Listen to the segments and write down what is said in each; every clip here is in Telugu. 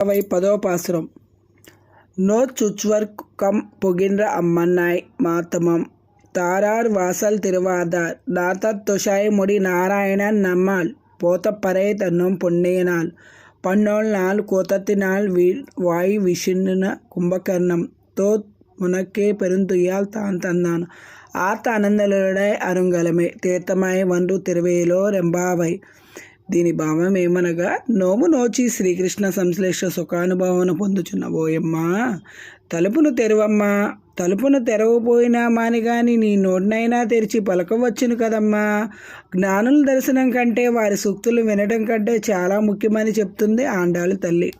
పదో పాసురం. நோ சுச்சுவர் கம் புகின்ற அம்மன்னாய் மாத்தமம் தாரார் வாசல் திருவாதார் நாத்தத் தொஷாய் முடி நாராயணன் நம்மால் போத்தப்பறை தன்னும் பொன்னியனால் பன்னோல் நாள் கோத்தத்தினால் வாய் விஷின்ன கும்பகர்ணம் தோத் முனக்கே பெருந்துயால் தான் தந்தான் ஆத்த అనందలుడై అరుంగలమే తీర్థమై వండు తిరువేలో రెంబావై. దీని భావం ఏమనగా, నోము నోచి శ్రీకృష్ణ సంశ్లేష సుఖానుభవం పొందుచున్న ఓయమ్మా, తలుపును తెరవమ్మా. తలుపును తెరవపోయినా మానిగాని నీ నోటినైనా తెరిచి పలకవచ్చును కదమ్మా. జ్ఞానుల దర్శనం కంటే వారి సూక్తులు వినడం కంటే చాలా ముఖ్యమని చెప్తుంది ఆండాళి తల్లి.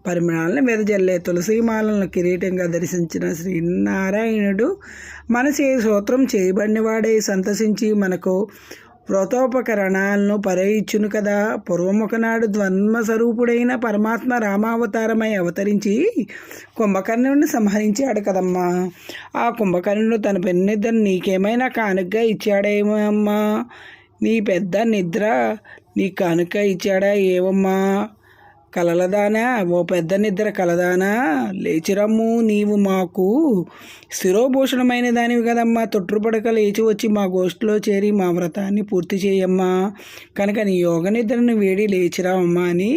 పరిమళాలను వెదజల్లే తులసీమాలను కిరీటంగా దర్శించిన శ్రీనారాయణుడు మన స్తోత్రం చేయబడినవాడే సంతసించి మనకు వ్రతోపకరణాలను పరయిచ్చును కదా. పూర్వముఖనాడు ద్వంద్వస్వరూపుడైన పరమాత్మ రామావతారమై అవతరించి కుంభకర్ణుడిని సంహరించాడు కదమ్మా. ఆ కుంభకర్ణుడు తన పెన్నిద్దరు నీకేమైనా కానుకగా ఇచ్చాడేమో అమ్మా. నీ పెద్ద నిద్ర నీ కానుక ఇచ్చాడా ఏవమ్మా? కలలదానా, ఓ పెద్ద నిద్ర కలదానా, లేచిరమ్ము, నీవు మాకు శిరోభూషణమైన దానివి కదమ్మా. తొట్టుపడక లేచి వచ్చి మా గోష్ఠిలో చేరి మా వ్రతాన్ని పూర్తి చేయమ్మా. కనుక నీ యోగ నిద్రను వేడి లేచిరావమ్మా అని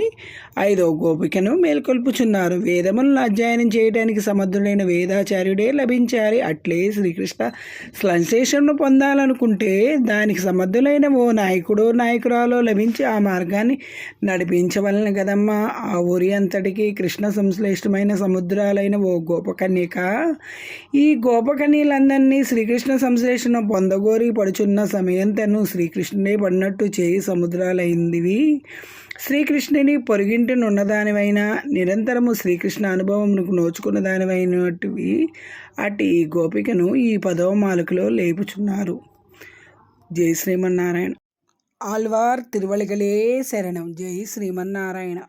5వ గోపికను మేల్కొల్పుచున్నారు. వేదములను అధ్యయనం చేయడానికి సమర్థుడైన వేదాచార్యుడే లభించాలి. అట్లే శ్రీకృష్ణ సంశ్లేషణను పొందాలనుకుంటే దానికి సమర్థులైన ఓ నాయకుడో నాయకురాలో లభించి ఆ మార్గాన్ని నడిపించవలన కదమ్మా. ఆ ఊరి అంతటికి కృష్ణ సంశ్లేషమైన సముద్రాలైన ఓ గోపకన్యక, ఈ గోపకన్యలందరినీ శ్రీకృష్ణ సంశ్లేషణ పొందగోరి పడుచున్న సమయం తను శ్రీకృష్ణుడే పడినట్టు చేయి సముద్రాలైందివి. శ్రీకృష్ణుని పొరుగింటినున్నదానివైనా నిరంతరము శ్రీకృష్ణ అనుభవమునకు నోచుకున్న దానివైనటివి అటు ఈ గోపికను ఈ 10వ మాలికలో లేపుచున్నారు. జై శ్రీమన్నారాయణ. ఆళ్వార్ తిరువళిగలే శరణం. జై శ్రీమన్నారాయణ.